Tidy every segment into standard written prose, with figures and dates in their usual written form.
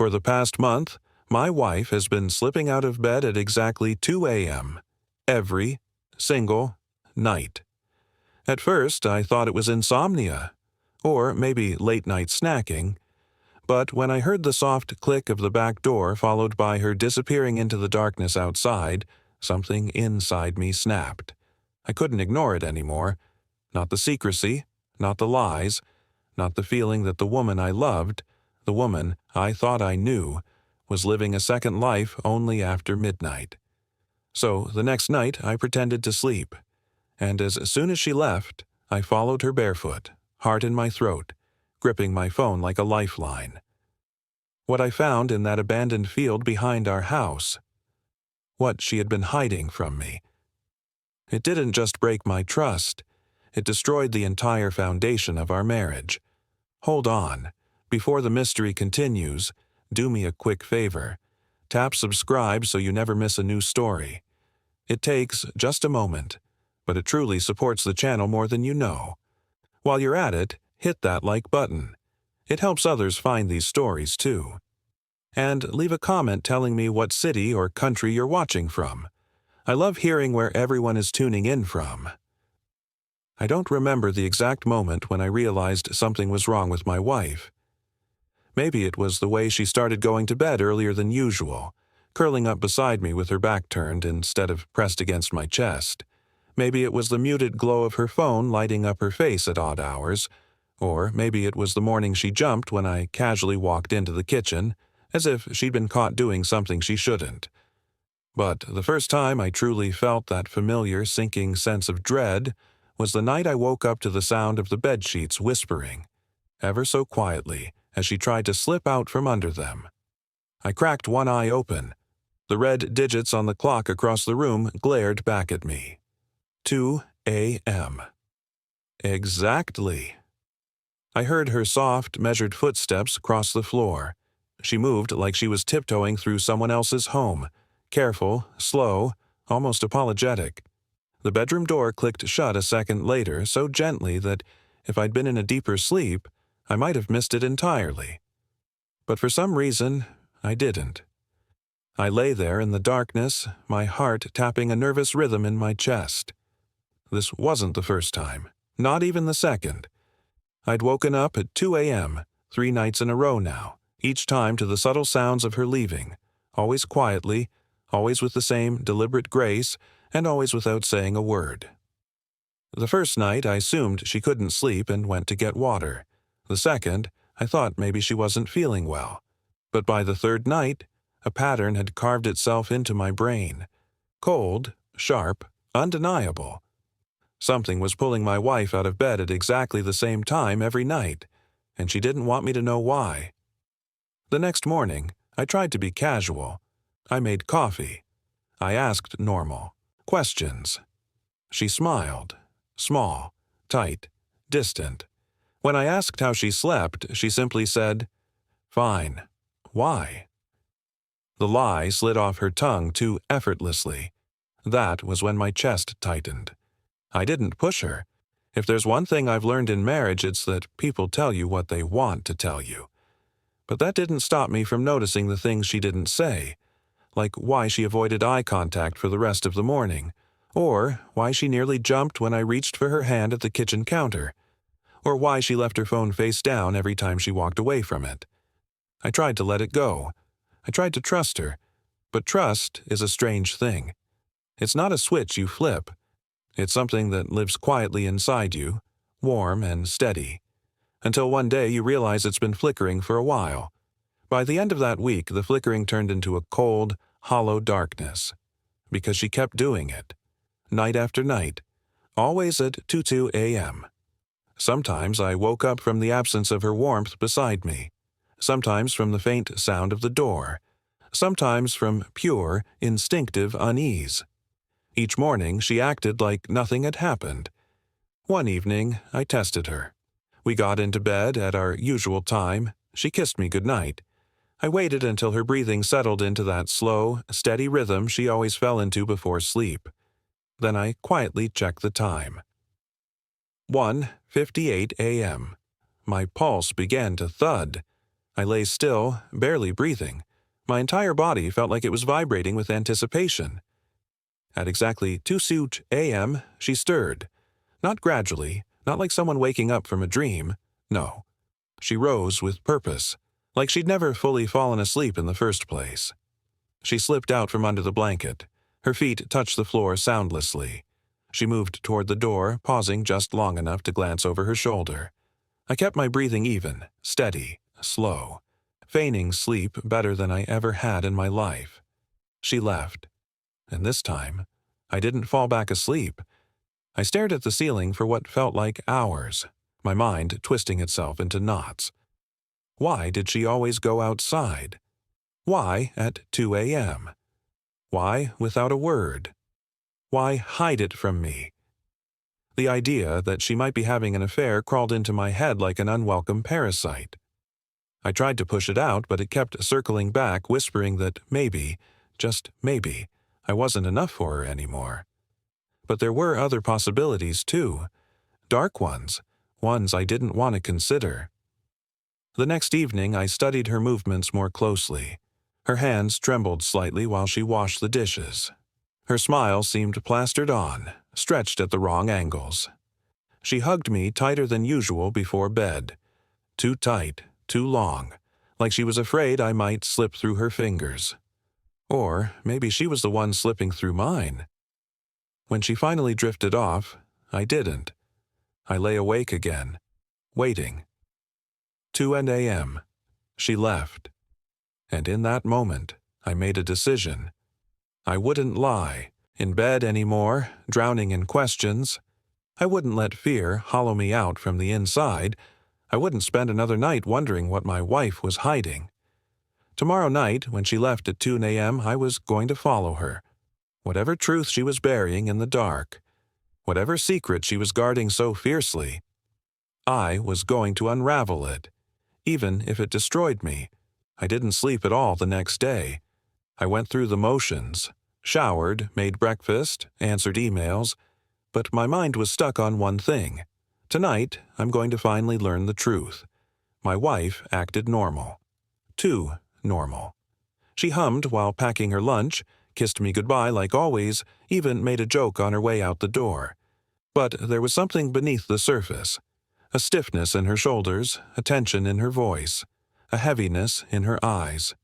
For the past month, my wife has been slipping out of bed at exactly 2 a.m. every single night. At first, I thought it was insomnia, or maybe late-night snacking, but when I heard the soft click of the back door followed by her disappearing into the darkness outside, something inside me snapped. I couldn't ignore it anymore. Not the secrecy, not the lies, not the feeling that the woman I loved, the woman I thought I knew, was living a second life only after midnight. So the next night I pretended to sleep, and as soon as she left, I followed her barefoot, heart in my throat, gripping my phone like a lifeline. What I found in that abandoned field behind our house. What she had been hiding from me. It didn't just break my trust, it destroyed the entire foundation of our marriage. Hold on. Before the mystery continues, do me a quick favor. Tap subscribe so you never miss a new story. It takes just a moment, but it truly supports the channel more than you know. While you're at it, hit that like button. It helps others find these stories too. And leave a comment telling me what city or country you're watching from. I love hearing where everyone is tuning in from. I don't remember the exact moment when I realized something was wrong with my wife. Maybe it was the way she started going to bed earlier than usual, curling up beside me with her back turned instead of pressed against my chest. Maybe it was the muted glow of her phone lighting up her face at odd hours, or maybe it was the morning she jumped when I casually walked into the kitchen, as if she'd been caught doing something she shouldn't. But the first time I truly felt that familiar sinking sense of dread was the night I woke up to the sound of the bedsheets whispering, ever so quietly, as she tried to slip out from under them. I cracked one eye open. The red digits on the clock across the room glared back at me. 2 a.m. Exactly. I heard her soft, measured footsteps cross the floor. She moved like she was tiptoeing through someone else's home, careful, slow, almost apologetic. The bedroom door clicked shut a second later so gently that if I'd been in a deeper sleep, I might have missed it entirely. But for some reason, I didn't. I lay there in the darkness, my heart tapping a nervous rhythm in my chest. This wasn't the first time, not even the second. I'd woken up at 2 a.m., 3 nights in a row now, each time to the subtle sounds of her leaving, always quietly, always with the same deliberate grace, and always without saying a word. The first night I assumed she couldn't sleep and went to get water. The second, I thought maybe she wasn't feeling well. But by the third night, a pattern had carved itself into my brain. Cold, sharp, undeniable. Something was pulling my wife out of bed at exactly the same time every night, and she didn't want me to know why. The next morning, I tried to be casual. I made coffee. I asked normal questions. She smiled, small, tight, distant. When I asked how she slept, she simply said, "Fine. Why?" The lie slid off her tongue too effortlessly. That was when my chest tightened. I didn't push her. If there's one thing I've learned in marriage, it's that people tell you what they want to tell you. But that didn't stop me from noticing the things she didn't say, like why she avoided eye contact for the rest of the morning, or why she nearly jumped when I reached for her hand at the kitchen counter, or why she left her phone face down every time she walked away from it. I tried to let it go. I tried to trust her, but trust is a strange thing. It's not a switch you flip. It's something that lives quietly inside you, warm and steady, until one day you realize it's been flickering for a while. By the end of that week, the flickering turned into a cold, hollow darkness, because she kept doing it, night after night, always at 2 a.m. Sometimes I woke up from the absence of her warmth beside me, sometimes from the faint sound of the door, sometimes from pure, instinctive unease. Each morning she acted like nothing had happened. One evening I tested her. We got into bed at our usual time. She kissed me goodnight. I waited until her breathing settled into that slow, steady rhythm she always fell into before sleep. Then I quietly checked the time. 1:58 a.m. My pulse began to thud. I lay still, barely breathing. My entire body felt like it was vibrating with anticipation. At exactly 2 a.m., she stirred. Not gradually, not like someone waking up from a dream. No. She rose with purpose, like she'd never fully fallen asleep in the first place. She slipped out from under the blanket. Her feet touched the floor soundlessly. She moved toward the door, pausing just long enough to glance over her shoulder. I kept my breathing even, steady, slow, feigning sleep better than I ever had in my life. She left. And this time, I didn't fall back asleep. I stared at the ceiling for what felt like hours, my mind twisting itself into knots. Why did she always go outside? Why at 2 a.m.? Why without a word? Why hide it from me? The idea that she might be having an affair crawled into my head like an unwelcome parasite. I tried to push it out, but it kept circling back, whispering that maybe, just maybe, I wasn't enough for her anymore. But there were other possibilities, too. Dark ones, ones I didn't want to consider. The next evening, I studied her movements more closely. Her hands trembled slightly while she washed the dishes. Her smile seemed plastered on, stretched at the wrong angles. She hugged me tighter than usual before bed. Too tight, too long, like she was afraid I might slip through her fingers. Or maybe she was the one slipping through mine. When she finally drifted off, I didn't. I lay awake again, waiting. 2 a.m. She left. And in that moment, I made a decision. I wouldn't lie, in bed anymore, drowning in questions. I wouldn't let fear hollow me out from the inside. I wouldn't spend another night wondering what my wife was hiding. Tomorrow night, when she left at 2 a.m., I was going to follow her. Whatever truth she was burying in the dark, whatever secret she was guarding so fiercely, I was going to unravel it, even if it destroyed me. I didn't sleep at all the next day. I went through the motions, showered, made breakfast, answered emails, but my mind was stuck on one thing. Tonight, I'm going to finally learn the truth. My wife acted normal. Too normal. She hummed while packing her lunch, kissed me goodbye like always, even made a joke on her way out the door. But there was something beneath the surface. A stiffness in her shoulders, a tension in her voice, a heaviness in her eyes.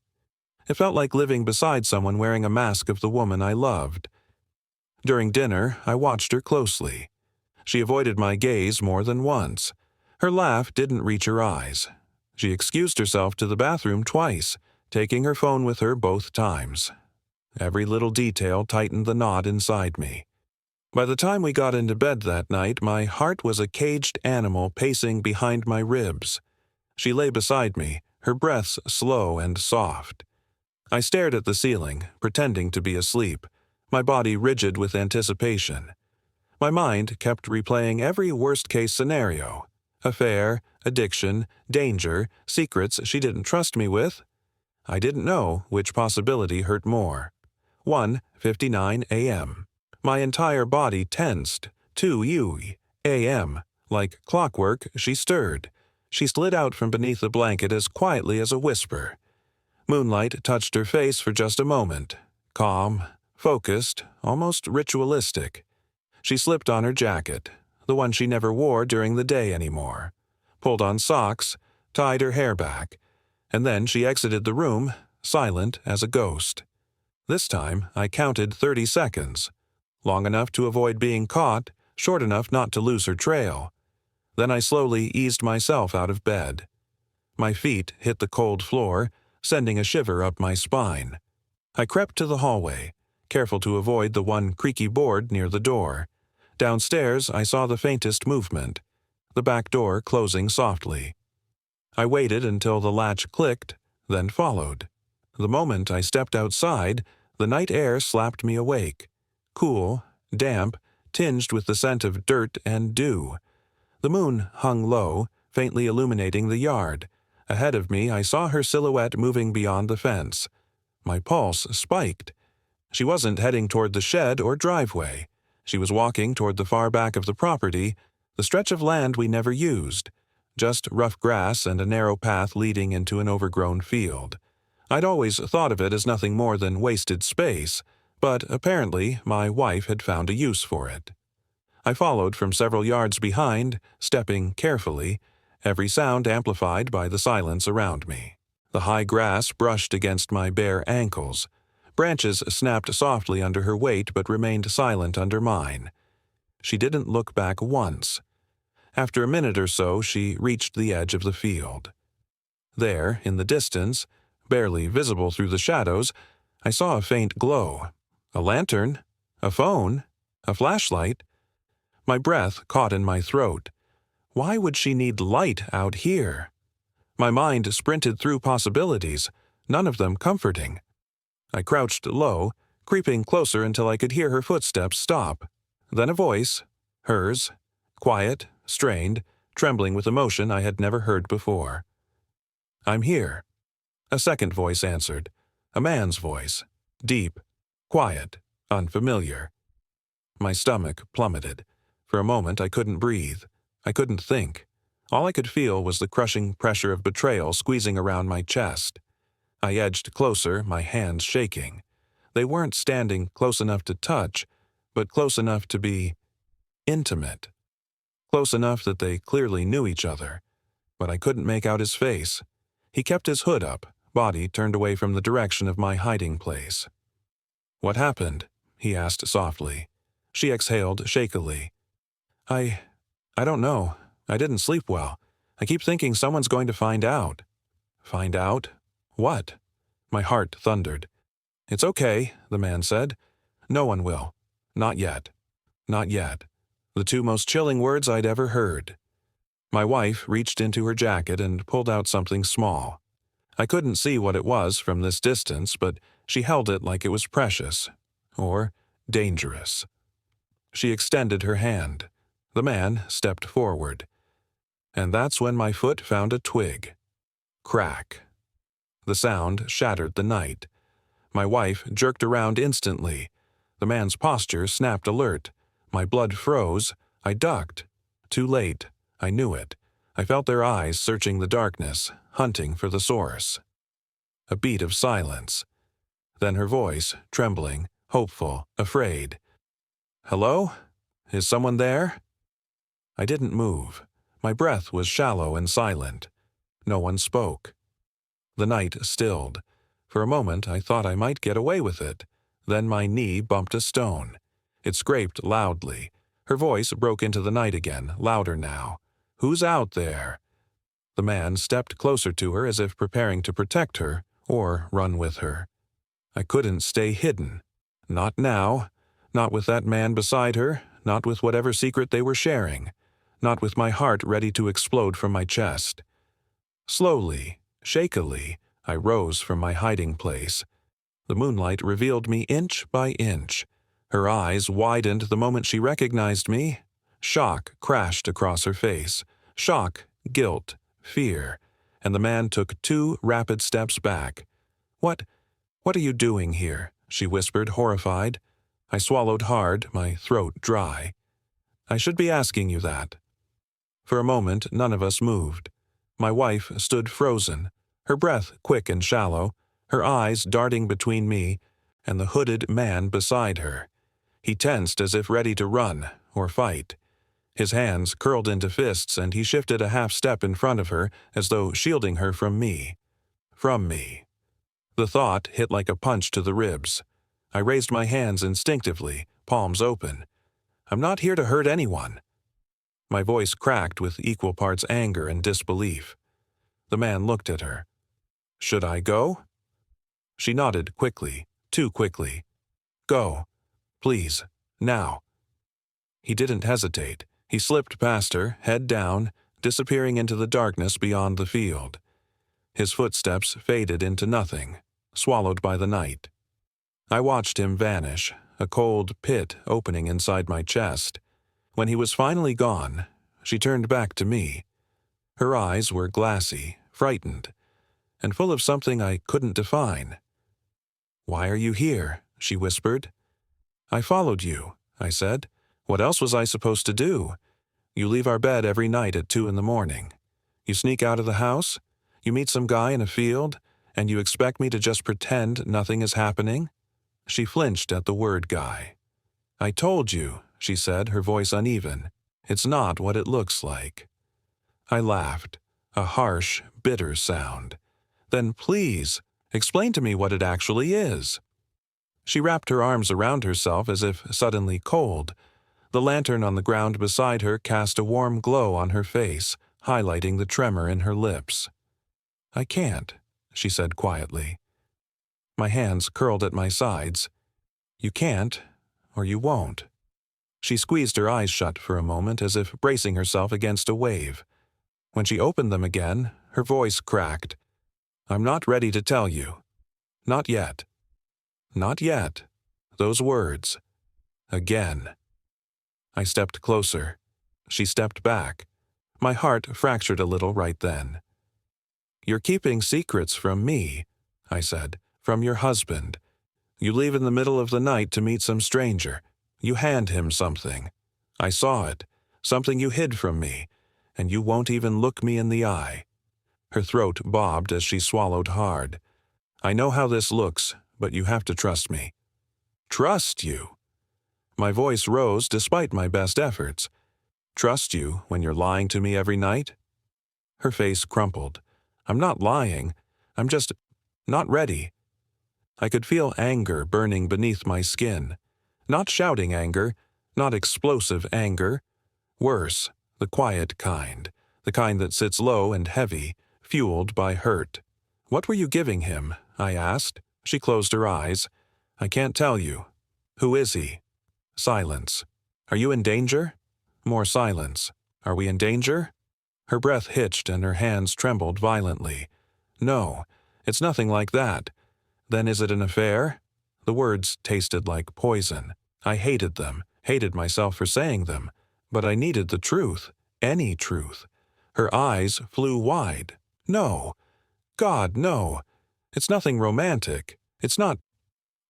It felt like living beside someone wearing a mask of the woman I loved. During dinner, I watched her closely. She avoided my gaze more than once. Her laugh didn't reach her eyes. She excused herself to the bathroom twice, taking her phone with her both times. Every little detail tightened the knot inside me. By the time we got into bed that night, my heart was a caged animal pacing behind my ribs. She lay beside me, her breaths slow and soft. I stared at the ceiling, pretending to be asleep, my body rigid with anticipation. My mind kept replaying every worst-case scenario. Affair, addiction, danger, secrets she didn't trust me with. I didn't know which possibility hurt more. 1:59 a.m. My entire body tensed. 2 a.m. Like clockwork, she stirred. She slid out from beneath the blanket as quietly as a whisper. Moonlight touched her face for just a moment. Calm, focused, almost ritualistic. She slipped on her jacket, the one she never wore during the day anymore, pulled on socks, tied her hair back, and then she exited the room, silent as a ghost. This time, I counted 30 seconds, long enough to avoid being caught, short enough not to lose her trail. Then I slowly eased myself out of bed. My feet hit the cold floor, sending a shiver up my spine. I crept to the hallway, careful to avoid the one creaky board near the door. Downstairs, I saw the faintest movement, the back door closing softly. I waited until the latch clicked, then followed. The moment I stepped outside, the night air slapped me awake. Cool, damp, tinged with the scent of dirt and dew. The moon hung low, faintly illuminating the yard. Ahead of me, I saw her silhouette moving beyond the fence. My pulse spiked. She wasn't heading toward the shed or driveway. She was walking toward the far back of the property, the stretch of land we never used. just rough grass and a narrow path leading into an overgrown field. I'd always thought of it as nothing more than wasted space, but apparently my wife had found a use for it. I followed from several yards behind, stepping carefully, every sound amplified by the silence around me. The high grass brushed against my bare ankles. Branches snapped softly under her weight but remained silent under mine. She didn't look back once. After a minute or so, she reached the edge of the field. There, in the distance, barely visible through the shadows, I saw a faint glow. A lantern? A phone? A flashlight? My breath caught in my throat. Why would she need light out here? My mind sprinted through possibilities, none of them comforting. I crouched low, creeping closer until I could hear her footsteps stop. Then a voice, hers, quiet, strained, trembling with emotion I had never heard before. "I'm here." A second voice answered, a man's voice, deep, quiet, unfamiliar. My stomach plummeted. For a moment I couldn't breathe. I couldn't think. All I could feel was the crushing pressure of betrayal squeezing around my chest. I edged closer, my hands shaking. They weren't standing close enough to touch, but close enough to be intimate. Close enough that they clearly knew each other. But I couldn't make out his face. He kept his hood up, body turned away from the direction of my hiding place. "What happened?" he asked softly. She exhaled shakily. I don't know. I didn't sleep well. I keep thinking someone's going to find out." "Find out? What?" My heart thundered. "It's okay," the man said. "No one will. Not yet. Not yet." The two most chilling words I'd ever heard. My wife reached into her jacket and pulled out something small. I couldn't see what it was from this distance, but she held it like it was precious. Or dangerous. She extended her hand. The man stepped forward. And that's when my foot found a twig. Crack. The sound shattered the night. My wife jerked around instantly. The man's posture snapped alert. My blood froze. I ducked. Too late. I knew it. I felt their eyes searching the darkness, hunting for the source. A beat of silence. Then her voice, trembling, hopeful, afraid. "Hello? Is someone there?" I didn't move. My breath was shallow and silent. No one spoke. The night stilled. For a moment I thought I might get away with it. Then my knee bumped a stone. It scraped loudly. Her voice broke into the night again, louder now. "Who's out there?" The man stepped closer to her as if preparing to protect her or run with her. I couldn't stay hidden. Not now. Not with that man beside her. Not with whatever secret they were sharing. Not with my heart ready to explode from my chest. Slowly, shakily, I rose from my hiding place. The moonlight revealed me inch by inch. Her eyes widened the moment she recognized me. Shock crashed across her face. Shock, guilt, fear. And the man took 2 rapid steps back. What are you doing here?" she whispered, horrified. I swallowed hard, my throat dry. "I should be asking you that." For a moment, none of us moved. My wife stood frozen, her breath quick and shallow, her eyes darting between me and the hooded man beside her. He tensed as if ready to run or fight. His hands curled into fists and he shifted a half step in front of her as though shielding her from me. From me. The thought hit like a punch to the ribs. I raised my hands instinctively, palms open. "I'm not here to hurt anyone." My voice cracked with equal parts anger and disbelief. The man looked at her. "Should I go?" She nodded quickly, too quickly. "Go. Please. Now." He didn't hesitate. He slipped past her, head down, disappearing into the darkness beyond the field. His footsteps faded into nothing, swallowed by the night. I watched him vanish, a cold pit opening inside my chest. When he was finally gone, she turned back to me. Her eyes were glassy, frightened, and full of something I couldn't define. "Why are you here?" she whispered. "I followed you," I said. "What else was I supposed to do? You leave our bed every night at 2 in the morning. You sneak out of the house, you meet some guy in a field, and you expect me to just pretend nothing is happening?" She flinched at the word guy. "I told you," she said, her voice uneven. "It's not what it looks like." I laughed, a harsh, bitter sound. "Then please, explain to me what it actually is." She wrapped her arms around herself as if suddenly cold. The lantern on the ground beside her cast a warm glow on her face, highlighting the tremor in her lips. "I can't," she said quietly. My hands curled at my sides. "You can't, or you won't." She squeezed her eyes shut for a moment as if bracing herself against a wave. When she opened them again, her voice cracked. "I'm not ready to tell you. Not yet. Not yet." Those words. Again. I stepped closer. She stepped back. My heart fractured a little right then. "You're keeping secrets from me," I said, "from your husband. You leave in the middle of the night to meet some stranger. You hand him something. I saw it, something you hid from me, and you won't even look me in the eye." Her throat bobbed as she swallowed hard. "I know how this looks, but you have to trust me." "Trust you?" My voice rose despite my best efforts. "Trust you when you're lying to me every night?" Her face crumpled. "I'm not lying. I'm just not ready." I could feel anger burning beneath my skin. Not shouting anger, not explosive anger. Worse, the quiet kind, the kind that sits low and heavy, fueled by hurt. "What were you giving him?" I asked. She closed her eyes. "I can't tell you." "Who is he?" Silence. "Are you in danger?" More silence. "Are we in danger?" Her breath hitched and her hands trembled violently. "No, it's nothing like that." "Then is it an affair?" The words tasted like poison. I hated them, hated myself for saying them. But I needed the truth, any truth. Her eyes flew wide. "No. God, no. It's nothing romantic. It's not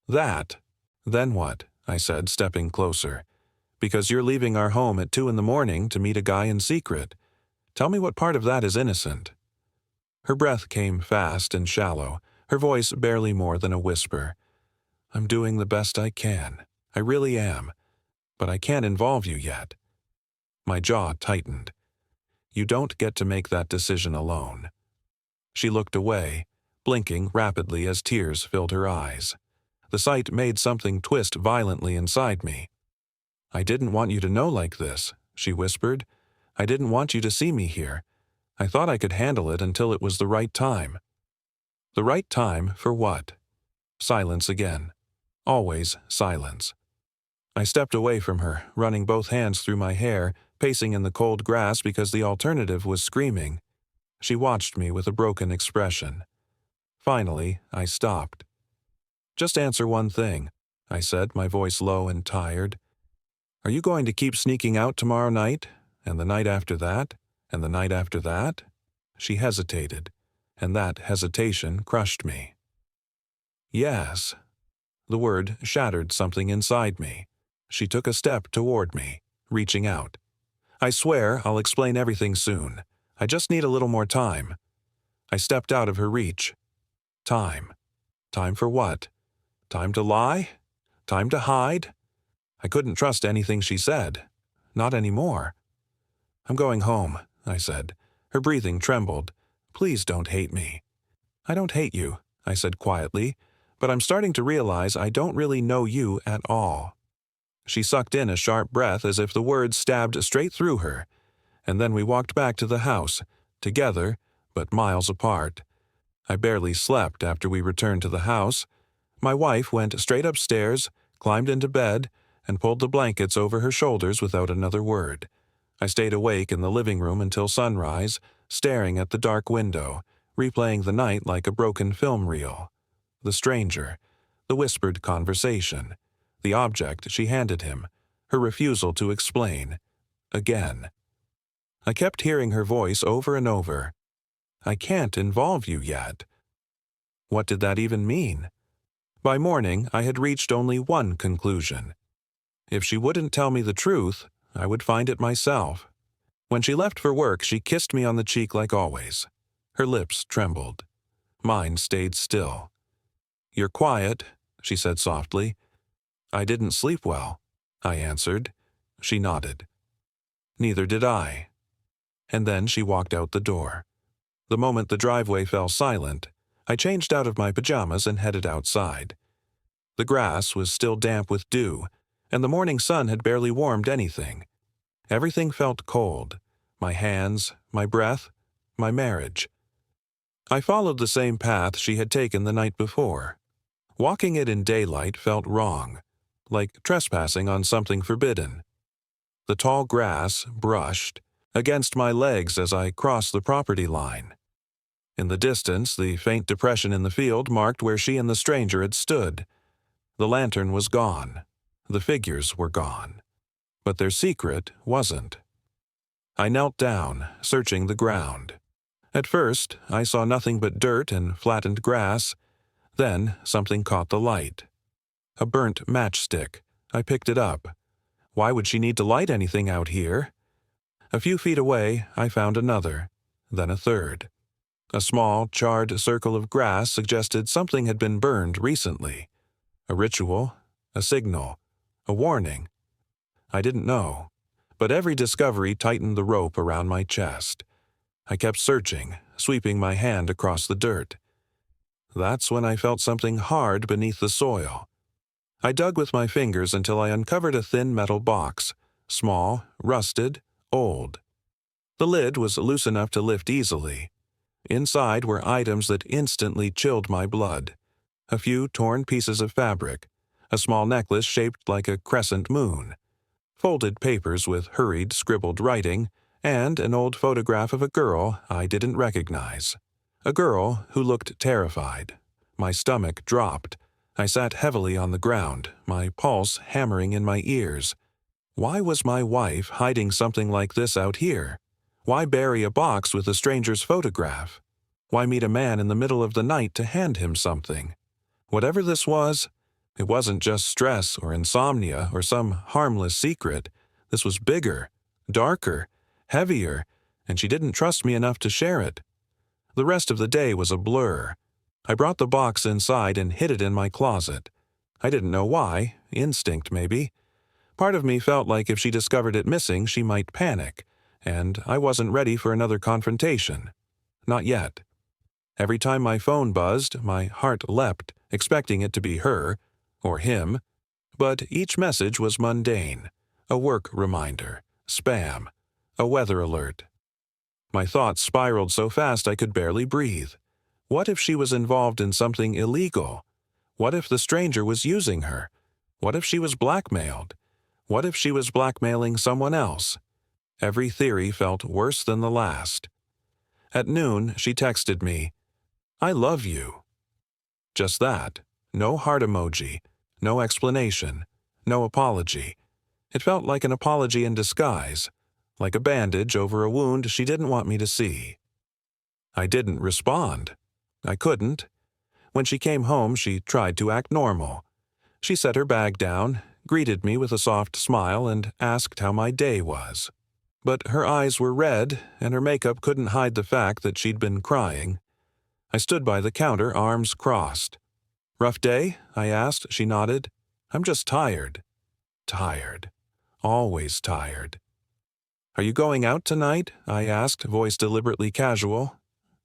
that." "Then what?" I said, stepping closer. "Because you're leaving our home at 2 a.m. to meet a guy in secret. Tell me what part of that is innocent." Her breath came fast and shallow, her voice barely more than a whisper. "I'm doing the best I can. I really am. But I can't involve you yet." My jaw tightened. "You don't get to make that decision alone." She looked away, blinking rapidly as tears filled her eyes. The sight made something twist violently inside me. "I didn't want you to know like this," she whispered. "I didn't want you to see me here. I thought I could handle it until it was the right time." The right time for what? Silence again. Always silence. I stepped away from her, running both hands through my hair, pacing in the cold grass because the alternative was screaming. She watched me with a broken expression. Finally, I stopped. "Just answer one thing," I said, my voice low and tired. "Are you going to keep sneaking out tomorrow night, and the night after that, and the night after that?" She hesitated, and that hesitation crushed me. "Yes." The word shattered something inside me. She took a step toward me, reaching out. "I swear I'll explain everything soon. I just need a little more time." I stepped out of her reach. Time. Time for what? Time to lie? Time to hide? I couldn't trust anything she said. Not anymore. "I'm going home," I said. Her breathing trembled. "Please don't hate me." "I don't hate you," I said quietly, "but I'm starting to realize I don't really know you at all." She sucked in a sharp breath as if the words stabbed straight through her, and then we walked back to the house, together, but miles apart. I barely slept after we returned to the house. My wife went straight upstairs, climbed into bed, and pulled the blankets over her shoulders without another word. I stayed awake in the living room until sunrise, staring at the dark window, replaying the night like a broken film reel. The stranger, the whispered conversation, the object she handed him, her refusal to explain. Again. I kept hearing her voice over and over. "I can't involve you yet." What did that even mean? By morning, I had reached only one conclusion. If she wouldn't tell me the truth, I would find it myself. When she left for work, she kissed me on the cheek like always. Her lips trembled. Mine stayed still. "You're quiet," she said softly. "I didn't sleep well," I answered. She nodded. "Neither did I." And then she walked out the door. The moment the driveway fell silent, I changed out of my pajamas and headed outside. The grass was still damp with dew, and the morning sun had barely warmed anything. Everything felt cold. My hands, my breath, my marriage. I followed the same path she had taken the night before. Walking it in daylight felt wrong, like trespassing on something forbidden. The tall grass brushed against my legs as I crossed the property line. In the distance, the faint depression in the field marked where she and the stranger had stood. The lantern was gone. The figures were gone. But their secret wasn't. I knelt down, searching the ground. At first, I saw nothing but dirt and flattened grass. Then something caught the light. A burnt matchstick. I picked it up. Why would she need to light anything out here? A few feet away, I found another, then a third. A small, charred circle of grass suggested something had been burned recently. A ritual, a signal, a warning. I didn't know, but every discovery tightened the rope around my chest. I kept searching, sweeping my hand across the dirt. That's when I felt something hard beneath the soil. I dug with my fingers until I uncovered a thin metal box, small, rusted, old. The lid was loose enough to lift easily. Inside were items that instantly chilled my blood. A few torn pieces of fabric, a small necklace shaped like a crescent moon, folded papers with hurried, scribbled writing, and an old photograph of a girl I didn't recognize. A girl who looked terrified. My stomach dropped. I sat heavily on the ground, my pulse hammering in my ears. Why was my wife hiding something like this out here? Why bury a box with a stranger's photograph? Why meet a man in the middle of the night to hand him something? Whatever this was, it wasn't just stress or insomnia or some harmless secret. This was bigger, darker, heavier, and she didn't trust me enough to share it. The rest of the day was a blur. I brought the box inside and hid it in my closet. I didn't know why, instinct maybe. Part of me felt like if she discovered it missing, she might panic, and I wasn't ready for another confrontation. Not yet. Every time my phone buzzed, my heart leapt, expecting it to be her, or him, but each message was mundane. A work reminder, spam, a weather alert. My thoughts spiraled so fast I could barely breathe. What if she was involved in something illegal? What if the stranger was using her? What if she was blackmailed? What if she was blackmailing someone else? Every theory felt worse than the last. At noon, she texted me, "I love you." Just that. No heart emoji, no explanation, no apology. It felt like an apology in disguise, like a bandage over a wound she didn't want me to see. I didn't respond. I couldn't. When she came home, she tried to act normal. She set her bag down, greeted me with a soft smile, and asked how my day was. But her eyes were red, and her makeup couldn't hide the fact that she'd been crying. I stood by the counter, arms crossed. "Rough day?" I asked. She nodded. "I'm just tired." Tired. Always tired. "Are you going out tonight?" I asked, voice deliberately casual.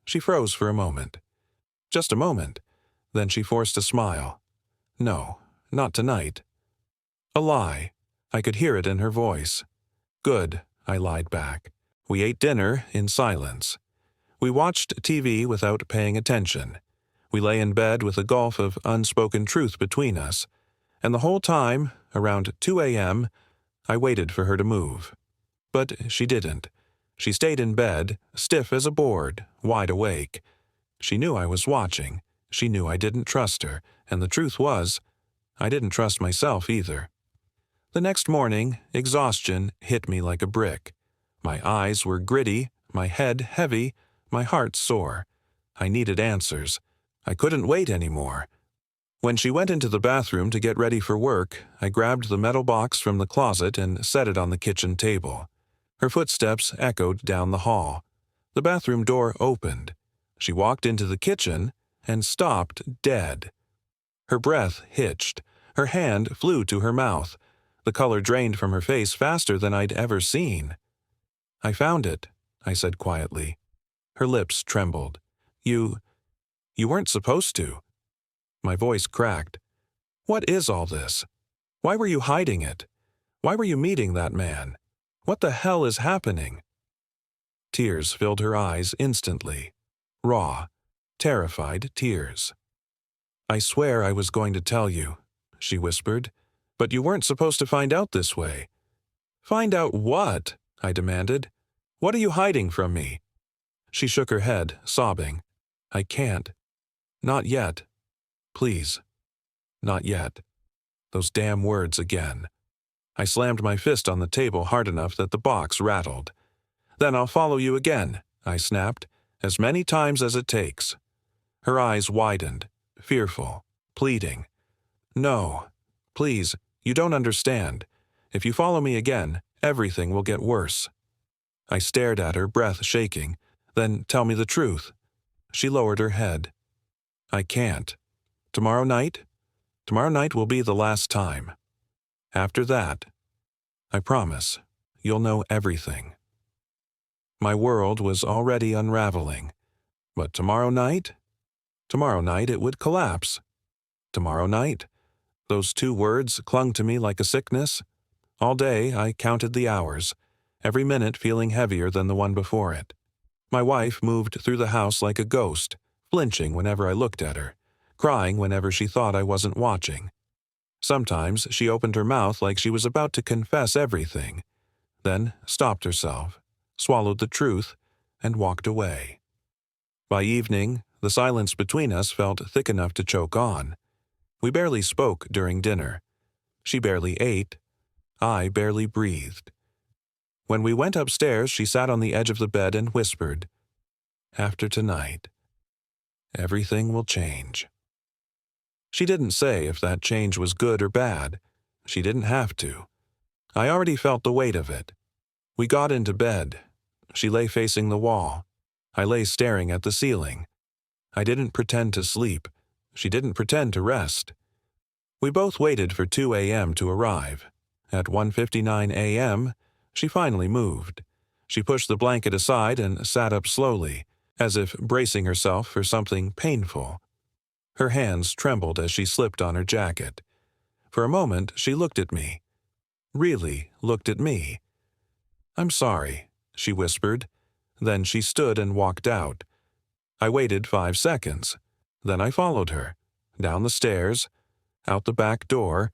She froze for a moment. Just a moment. Then she forced a smile. "No, not tonight." A lie. I could hear it in her voice. "Good," I lied back. We ate dinner in silence. We watched TV without paying attention. We lay in bed with a gulf of unspoken truth between us. And the whole time, around 2 a.m., I waited for her to move. But she didn't. She stayed in bed, stiff as a board, wide awake. She knew I was watching. She knew I didn't trust her, and the truth was, I didn't trust myself either. The next morning, exhaustion hit me like a brick. My eyes were gritty, my head heavy, my heart sore. I needed answers. I couldn't wait anymore. When she went into the bathroom to get ready for work, I grabbed the metal box from the closet and set it on the kitchen table. Her footsteps echoed down the hall. The bathroom door opened. She walked into the kitchen and stopped dead. Her breath hitched. Her hand flew to her mouth. The color drained from her face faster than I'd ever seen. "I found it," I said quietly. Her lips trembled. You weren't supposed to." My voice cracked. "What is all this? Why were you hiding it? Why were you meeting that man? What the hell is happening?" Tears filled her eyes instantly. Raw, terrified tears. "I swear I was going to tell you," she whispered, "but you weren't supposed to find out this way." "Find out what?" I demanded. "What are you hiding from me?" She shook her head, sobbing. "I can't. Not yet. Please. Not yet." Those damn words again. I slammed my fist on the table hard enough that the box rattled. "Then I'll follow you again," I snapped, "as many times as it takes." Her eyes widened, fearful, pleading. "No. Please, you don't understand. If you follow me again, everything will get worse." I stared at her, breath shaking. "Then tell me the truth." She lowered her head. "I can't. Tomorrow night will be the last time. After that, I promise, you'll know everything." My world was already unraveling. But tomorrow night it would collapse. Tomorrow night. Those two words clung to me like a sickness. All day I counted the hours, every minute feeling heavier than the one before it. My wife moved through the house like a ghost, flinching whenever I looked at her, crying whenever she thought I wasn't watching. Sometimes she opened her mouth like she was about to confess everything, then stopped herself, swallowed the truth, and walked away. By evening, the silence between us felt thick enough to choke on. We barely spoke during dinner. She barely ate. I barely breathed. When we went upstairs, she sat on the edge of the bed and whispered, "After tonight, everything will change." She didn't say if that change was good or bad. She didn't have to. I already felt the weight of it. We got into bed. She lay facing the wall. I lay staring at the ceiling. I didn't pretend to sleep. She didn't pretend to rest. We both waited for 2 a.m. to arrive. At 1:59 a.m., she finally moved. She pushed the blanket aside and sat up slowly, as if bracing herself for something painful. Her hands trembled as she slipped on her jacket. For a moment, she looked at me. Really looked at me. "I'm sorry," she whispered. Then she stood and walked out. I waited 5 seconds. Then I followed her, down the stairs, out the back door,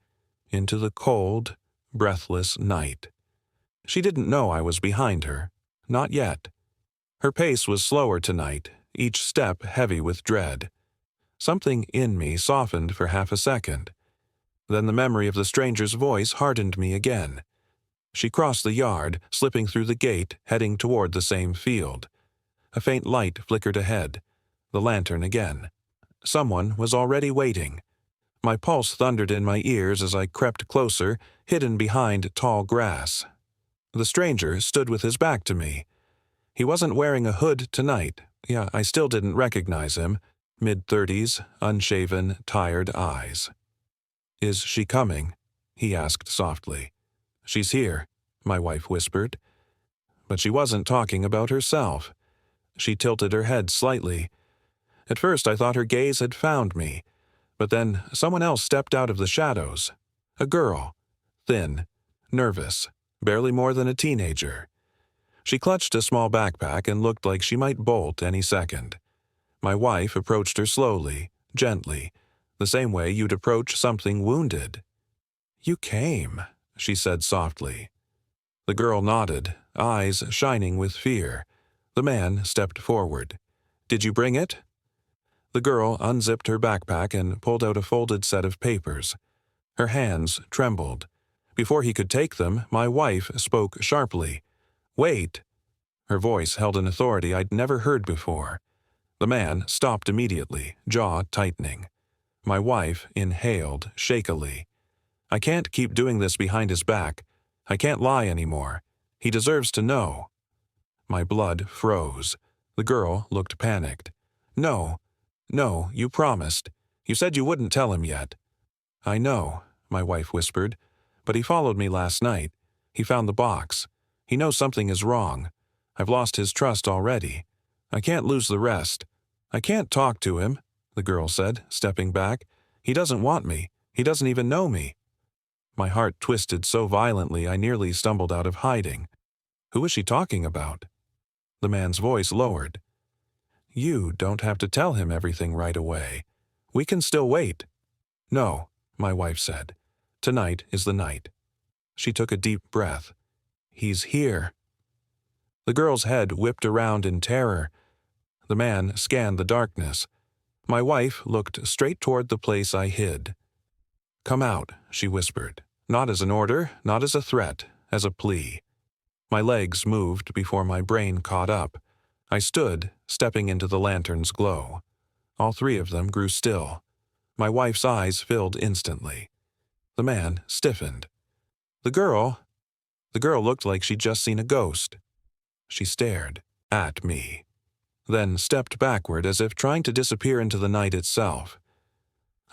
into the cold, breathless night. She didn't know I was behind her. Not yet. Her pace was slower tonight, each step heavy with dread. Something in me softened for half a second. Then the memory of the stranger's voice hardened me again. She crossed the yard, slipping through the gate, heading toward the same field. A faint light flickered ahead. The lantern again. Someone was already waiting. My pulse thundered in my ears as I crept closer, hidden behind tall grass. The stranger stood with his back to me. He wasn't wearing a hood tonight. Yeah, I still didn't recognize him. Mid-30s, unshaven, tired eyes. "Is she coming?" he asked softly. "She's here," my wife whispered. But she wasn't talking about herself. She tilted her head slightly. At first I thought her gaze had found me, but then someone else stepped out of the shadows. A girl. Thin, nervous, barely more than a teenager. She clutched a small backpack and looked like she might bolt any second. My wife approached her slowly, gently, the same way you'd approach something wounded. "You came," she said softly. The girl nodded, eyes shining with fear. The man stepped forward. "Did you bring it?" The girl unzipped her backpack and pulled out a folded set of papers. Her hands trembled. Before he could take them, my wife spoke sharply. "Wait!" Her voice held an authority I'd never heard before. The man stopped immediately, jaw tightening. My wife inhaled shakily. "I can't keep doing this behind his back. I can't lie anymore. He deserves to know. My blood froze. The girl looked panicked. No, no, you promised. You said you wouldn't tell him yet. I know, my wife whispered, but he followed me last night. He found the box. He knows something is wrong. I've lost his trust already. I can't lose the rest. I can't talk to him, the girl said, stepping back. He doesn't want me. He doesn't even know me. My heart twisted so violently I nearly stumbled out of hiding. Who was she talking about? The man's voice lowered. You don't have to tell him everything right away. We can still wait. No, my wife said. Tonight is the night. She took a deep breath. He's here. The girl's head whipped around in terror. The man scanned the darkness. My wife looked straight toward the place I hid. Come out, she whispered, not as an order, not as a threat, as a plea. My legs moved before my brain caught up. I stood, stepping into the lantern's glow. All three of them grew still. My wife's eyes filled instantly. The man stiffened. The girl looked like she'd just seen a ghost. She stared at me, then stepped backward as if trying to disappear into the night itself.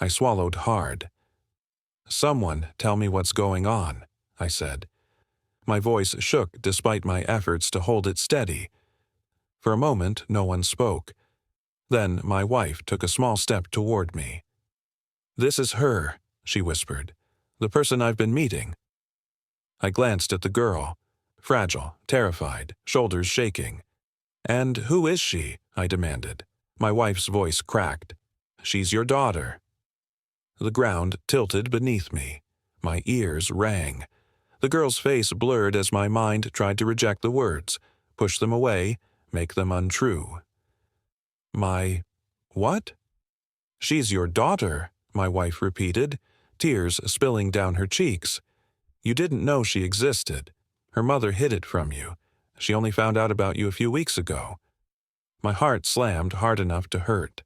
I swallowed hard. Someone tell me what's going on, I said. My voice shook despite my efforts to hold it steady. For a moment, no one spoke. Then my wife took a small step toward me. This is her, she whispered, the person I've been meeting. I glanced at the girl, fragile, terrified, shoulders shaking. And who is she? I demanded. My wife's voice cracked. She's your daughter. The ground tilted beneath me. My ears rang. The girl's face blurred as my mind tried to reject the words, push them away, make them untrue. My what? She's your daughter, my wife repeated, tears spilling down her cheeks. You didn't know she existed. Her mother hid it from you. She only found out about you a few weeks ago. My heart slammed hard enough to hurt.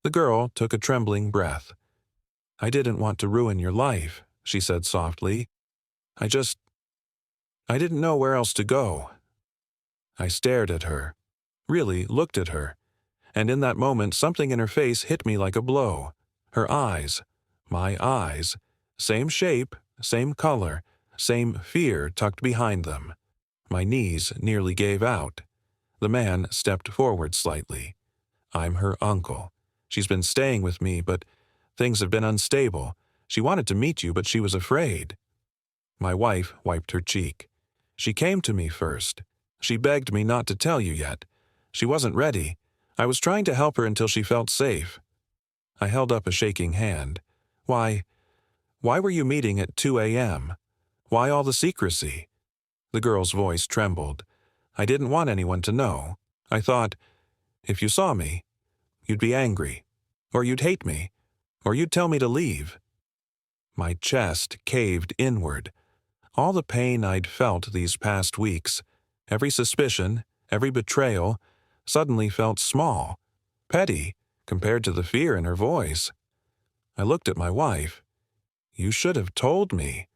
The girl took a trembling breath. I didn't want to ruin your life, she said softly. I didn't know where else to go. I stared at her, really looked at her, and in that moment something in her face hit me like a blow. Her eyes, my eyes, same shape, same color, same fear tucked behind them. My knees nearly gave out. The man stepped forward slightly. I'm her uncle. She's been staying with me, but things have been unstable. She wanted to meet you, but she was afraid. My wife wiped her cheek. She came to me first. She begged me not to tell you yet. She wasn't ready. I was trying to help her until she felt safe. I held up a shaking hand. Why were you meeting at 2 a.m.? Why all the secrecy? The girl's voice trembled. I didn't want anyone to know. I thought, if you saw me, you'd be angry, or you'd hate me, or you'd tell me to leave. My chest caved inward. All the pain I'd felt these past weeks, every suspicion, every betrayal, suddenly felt small, petty, compared to the fear in her voice. I looked at my wife. You should have told me.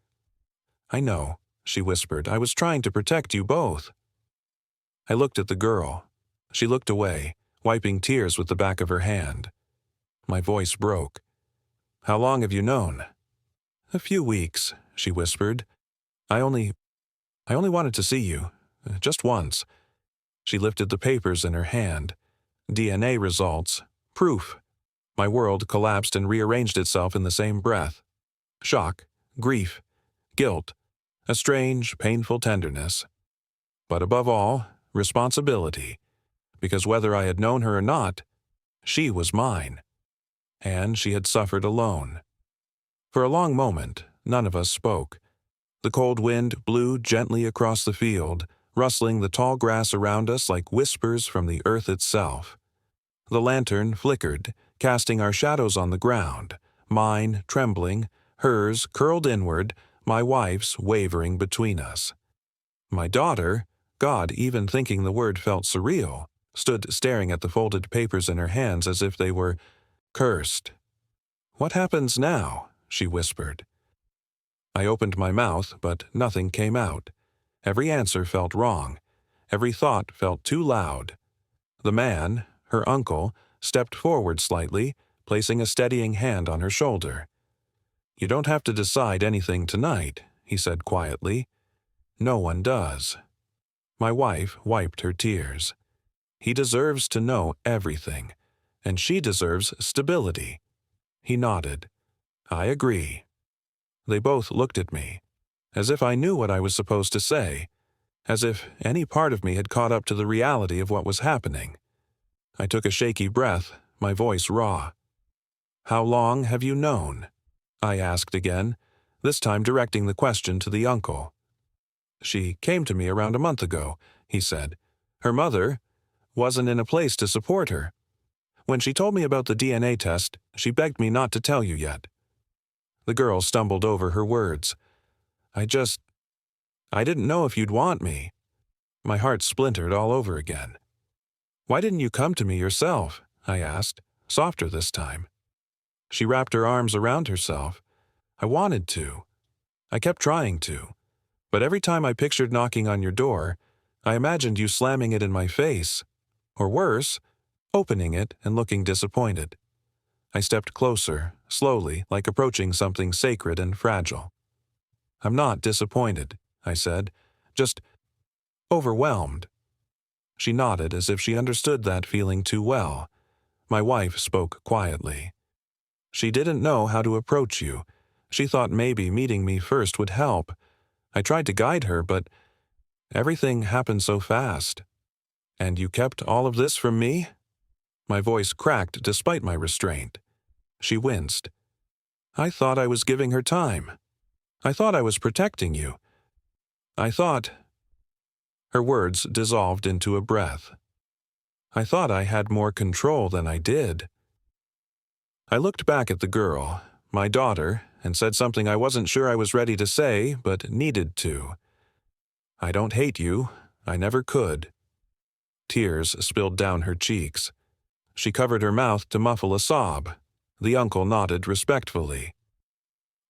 I know, she whispered. I was trying to protect you both. I looked at the girl. She looked away, wiping tears with the back of her hand. My voice broke. How long have you known? A few weeks, she whispered. I only wanted to see you, just once. She lifted the papers in her hand. DNA results, proof. My world collapsed and rearranged itself in the same breath. Shock, grief, guilt, a strange, painful tenderness. But above all, responsibility, because whether I had known her or not, she was mine, and she had suffered alone. For a long moment, none of us spoke. The cold wind blew gently across the field, rustling the tall grass around us like whispers from the earth itself. The lantern flickered, casting our shadows on the ground, mine trembling, hers curled inward, my wife's wavering between us. My daughter, God, even thinking the word felt surreal, stood staring at the folded papers in her hands as if they were cursed. What happens now? She whispered. I opened my mouth, but nothing came out. Every answer felt wrong. Every thought felt too loud. The man, her uncle, stepped forward slightly, placing a steadying hand on her shoulder. "You don't have to decide anything tonight," he said quietly. "No one does." My wife wiped her tears. "He deserves to know everything, and she deserves stability." He nodded. "I agree." They both looked at me, as if I knew what I was supposed to say, as if any part of me had caught up to the reality of what was happening. I took a shaky breath, my voice raw. "How long have you known?" I asked again, this time directing the question to the uncle. "She came to me around a month ago," he said. "Her mother wasn't in a place to support her. When she told me about the DNA test, she begged me not to tell you yet." The girl stumbled over her words. I didn't know if you'd want me." My heart splintered all over again. "Why didn't you come to me yourself?" I asked, softer this time. She wrapped her arms around herself. "I wanted to. I kept trying to. But every time I pictured knocking on your door, I imagined you slamming it in my face. Or worse, opening it and looking disappointed." I stepped closer, slowly, like approaching something sacred and fragile. "I'm not disappointed," I said, "just overwhelmed." She nodded as if she understood that feeling too well. My wife spoke quietly. "She didn't know how to approach you. She thought maybe meeting me first would help. I tried to guide her, but everything happened so fast." "And you kept all of this from me?" My voice cracked despite my restraint. She winced. "I thought I was giving her time. I thought I was protecting you. I thought—" Her words dissolved into a breath. "I thought I had more control than I did." I looked back at the girl, my daughter, and said something I wasn't sure I was ready to say, but needed to. "I don't hate you. I never could." Tears spilled down her cheeks. She covered her mouth to muffle a sob. The uncle nodded respectfully.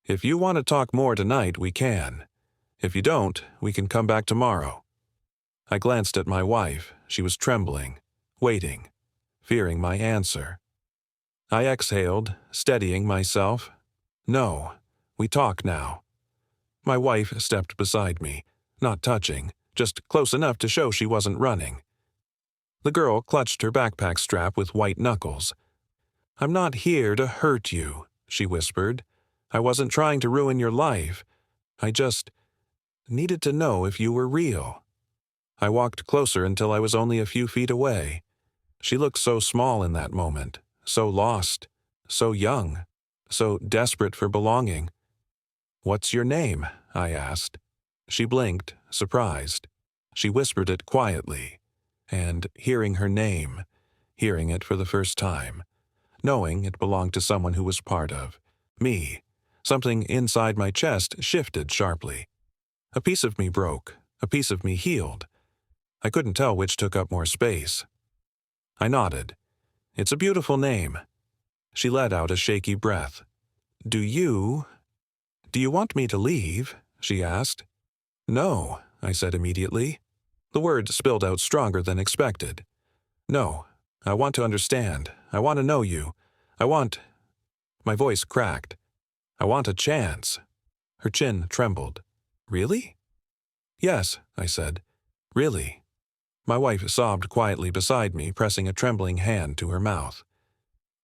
"If you want to talk more tonight, we can. If you don't, we can come back tomorrow." I glanced at my wife. She was trembling, waiting, fearing my answer. I exhaled, steadying myself. "No, we talk now." My wife stepped beside me, not touching, just close enough to show she wasn't running. The girl clutched her backpack strap with white knuckles. "I'm not here to hurt you," she whispered. "I wasn't trying to ruin your life. I just needed to know if you were real." I walked closer until I was only a few feet away. She looked so small in that moment, so lost, so young, so desperate for belonging. "What's your name?" I asked. She blinked, surprised. She whispered it quietly. And hearing her name, hearing it for the first time, knowing it belonged to someone who was part of me, something inside my chest shifted sharply. A piece of me broke, a piece of me healed. I couldn't tell which took up more space. I nodded. "It's a beautiful name." She let out a shaky breath. Do you want me to leave?" she asked. "No," I said immediately. The word spilled out stronger than expected. "No, I want to understand. I want to know you. I want—" My voice cracked. "I want a chance." Her chin trembled. "Really?" "Yes," I said. "Really." My wife sobbed quietly beside me, pressing a trembling hand to her mouth.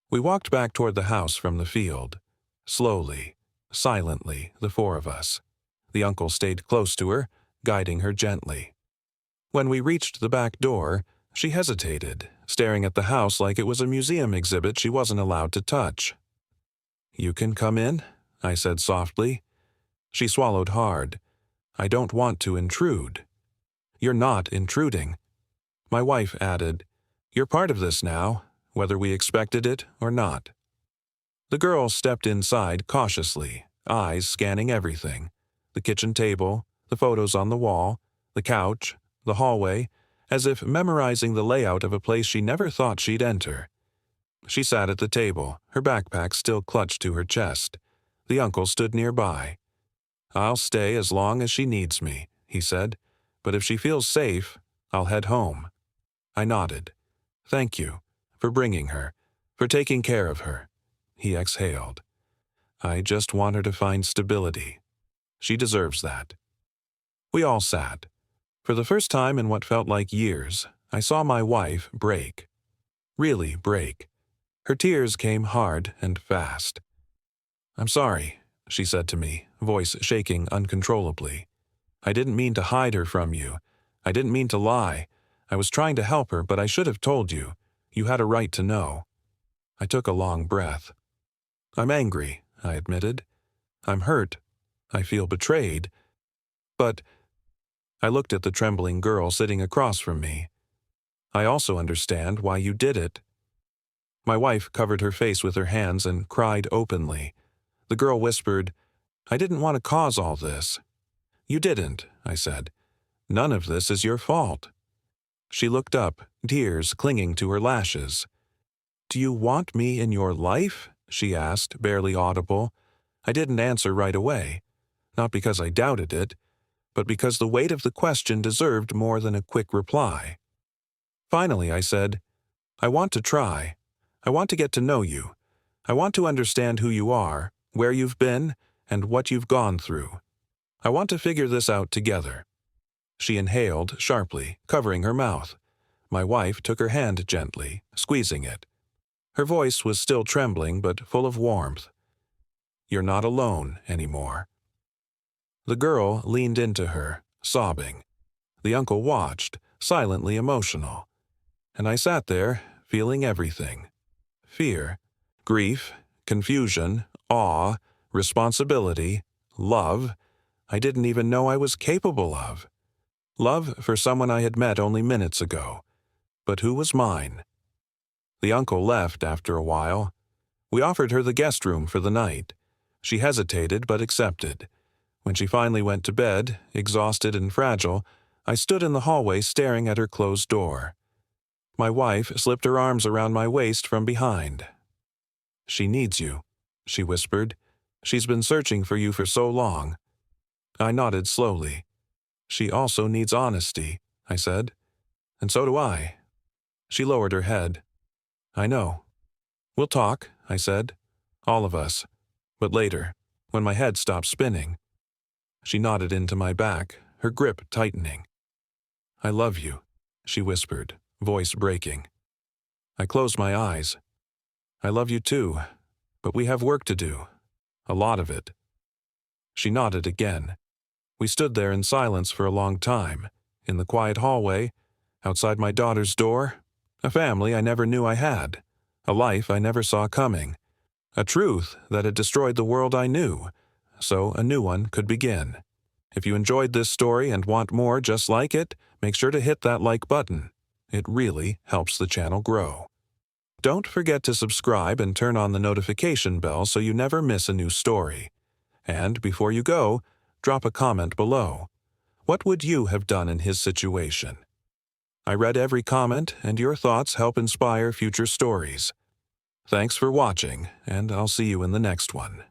We walked back toward the house from the field. Slowly, silently, the four of us. The uncle stayed close to her, guiding her gently. When we reached the back door, she hesitated, staring at the house like it was a museum exhibit she wasn't allowed to touch. "You can come in," I said softly. She swallowed hard. "I don't want to intrude." "You're not intruding." My wife added, "You're part of this now, whether we expected it or not." The girl stepped inside cautiously, eyes scanning everything. The kitchen table, the photos on the wall, the couch, the hallway, as if memorizing the layout of a place she never thought she'd enter. She sat at the table, her backpack still clutched to her chest. The uncle stood nearby. "I'll stay as long as she needs me," he said. but if she feels safe, I'll head home." I nodded. "Thank you for bringing her, for taking care of her." He exhaled. "I just want her to find stability. She deserves that." We all sat. For the first time in what felt like years, I saw my wife break. Really break. Her tears came hard and fast. "I'm sorry," she said to me, voice shaking uncontrollably. "I didn't mean to hide her from you. I didn't mean to lie. I was trying to help her, but I should have told you. You had a right to know." I took a long breath. "I'm angry," I admitted. "I'm hurt. I feel betrayed. But—" I looked at the trembling girl sitting across from me. "I also understand why you did it." My wife covered her face with her hands and cried openly. The girl whispered, "I didn't want to cause all this." "You didn't," I said. "None of this is your fault." She looked up, tears clinging to her lashes. "Do you want me in your life?" she asked, barely audible. I didn't answer right away. Not because I doubted it, but because the weight of the question deserved more than a quick reply. Finally, I said, "I want to try. I want to get to know you. I want to understand who you are, where you've been, and what you've gone through. I want to figure this out together." She inhaled sharply, covering her mouth. My wife took her hand gently, squeezing it. Her voice was still trembling but full of warmth. "You're not alone anymore." The girl leaned into her, sobbing. The uncle watched, silently emotional. And I sat there, feeling everything. Fear, grief, confusion, awe, responsibility, love I didn't even know I was capable of. Love for someone I had met only minutes ago. But who was mine? The uncle left after a while. We offered her the guest room for the night. She hesitated but accepted. When she finally went to bed, exhausted and fragile, I stood in the hallway staring at her closed door. My wife slipped her arms around my waist from behind. "She needs you," she whispered. "She's been searching for you for so long." I nodded slowly. "She also needs honesty," I said. "And so do I." She lowered her head. "I know." "We'll talk," I said. "All of us. But later, when my head stops spinning." She nodded into my back, her grip tightening. "I love you," she whispered, voice breaking. I closed my eyes. "I love you too, but we have work to do. A lot of it." She nodded again. We stood there in silence for a long time, in the quiet hallway, outside my daughter's door, a family I never knew I had, a life I never saw coming, a truth that had destroyed the world I knew, so a new one could begin. If you enjoyed this story and want more just like it, make sure to hit that like button. It really helps the channel grow. Don't forget to subscribe and turn on the notification bell so you never miss a new story. And before you go, drop a comment below. What would you have done in his situation? I read every comment, and your thoughts help inspire future stories. Thanks for watching, and I'll see you in the next one.